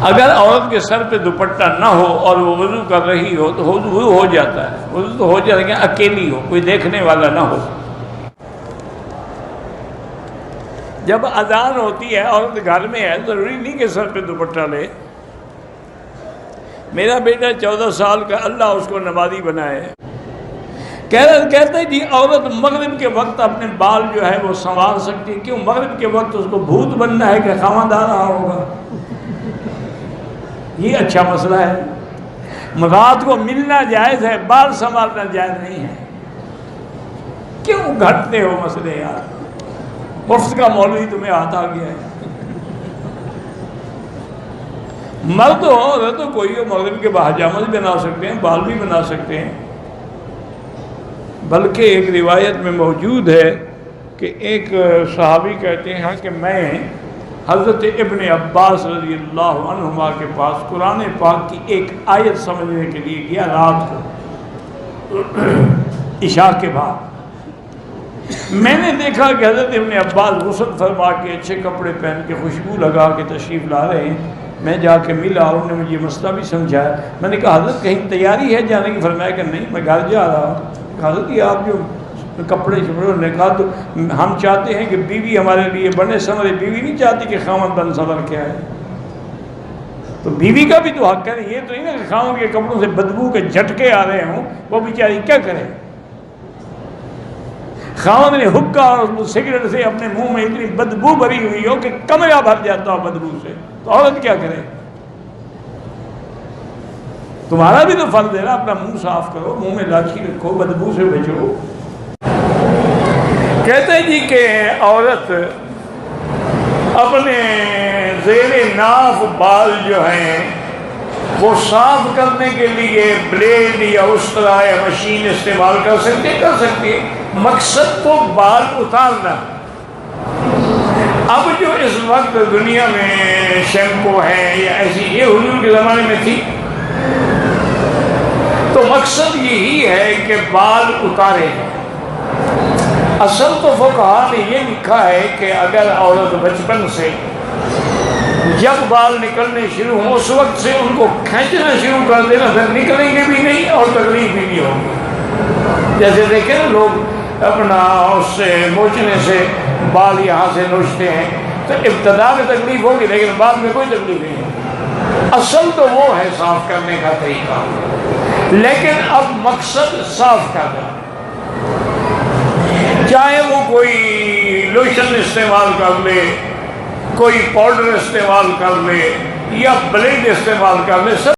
अगर औरत के सर पे दुपट्टा ना हो और वो वज़ू कर रही हो तो वज़ू हो जाता है, वज़ू तो हो जाता है, लेकिन अकेली हो, कोई देखने वाला ना हो। जब अजान होती है औरत घर में है, ज़रूरी नहीं कि सर पे दुपट्टा ले। मेरा बेटा 14 साल का, अल्लाह उसको नमाज़ी बनाए, कहते जी औरत मगरिब के वक्त अपने बाल जो है वो संवार सकती है। क्यों? मगरिब के वक्त उसको भूत बनना है कि खामद आ रहा होगा? ये अच्छा मसला है। रात को मिलना जायज़ है, बाल संवारना जायज़ नहीं है। क्यों घटते हो मसले यार? मुफ्त का मौलवी तुम्हें हाथ आ गया है। मर्द हो औरत तो कोई हो, मगरिब के बाहजामा भी बना सकते हैं, बाल भी बना सकते हैं। बल्कि एक रिवायत में मौजूद है कि एक सहाबी कहते हैं कि मैं हज़रत इब्न अब्बास रज़ियल्लाहु अन्हुमा के पास कुरान पाक की एक आयत समझने के लिए गया रात को इशा के बाद। मैंने देखा कि हज़रत इब्न अब्बास गुस्ल फरमा के अच्छे कपड़े पहन के खुशबू लगा के तशरीफ़ ला रहे हैं। मैं जाके मिला और उन्होंने मुझे मसला भी समझाया। मैंने कहा हज़रत कहीं तैयारी है जाने की? फरमाया कि नहीं, मैं घर जा रहा हूँ। हज़रत ये आप जो कपड़े शपड़े, ने कहा तो हम चाहते हैं कि बीवी हमारे लिए बने संवरे, बीवी नहीं चाहती कि खामद बन संवर के आए। तो बीवी का भी तो हक है। ये तो नहीं ना कि खामद के कपड़ों से बदबू के झटके आ रहे हों, वो बेचारी क्या करे? खामद ने हुक्का और सिगरेट से अपने मुंह में इतनी बदबू भरी हुई हो कि कमरा भर जाता हो बदबू से, तो औरत क्या करे? तुम्हारा भी तो फर्ज है ना, अपना मुंह साफ करो, मुंह में लाठी रखो, बदबू से बचो। कहते हैं जी कि औरत अपने ज़ेरे नाफ बाल जो हैं वो साफ करने के लिए ब्लेड या उस तरह या मशीन इस्तेमाल कर सकती है। मकसद तो बाल उतारना। अब जो इस वक्त दुनिया में शैम्पू है या ऐसी, ये हुजूर के ज़माने में थी। तो मकसद यही है कि बाल उतारे। असल तो फुक़हा ने ये लिखा है कि अगर औरत बचपन से जब बाल निकलने शुरू हों उस वक्त से उनको खींचना शुरू कर देना, फिर निकलेंगे भी नहीं और तकलीफ भी नहीं होगी। जैसे देखें ना लोग अपना उससे नोचने से बाल यहाँ से नोचते हैं, तो इब्तदा में तकलीफ होगी लेकिन बाद में कोई तकलीफ नहीं होगी। असल तो वो है साफ करने का तरीका, लेकिन अब मकसद साफ करना। चाहे वो कोई लोशन इस्तेमाल कर ले, कोई पाउडर इस्तेमाल कर ले या ब्लेड इस्तेमाल कर ले, सब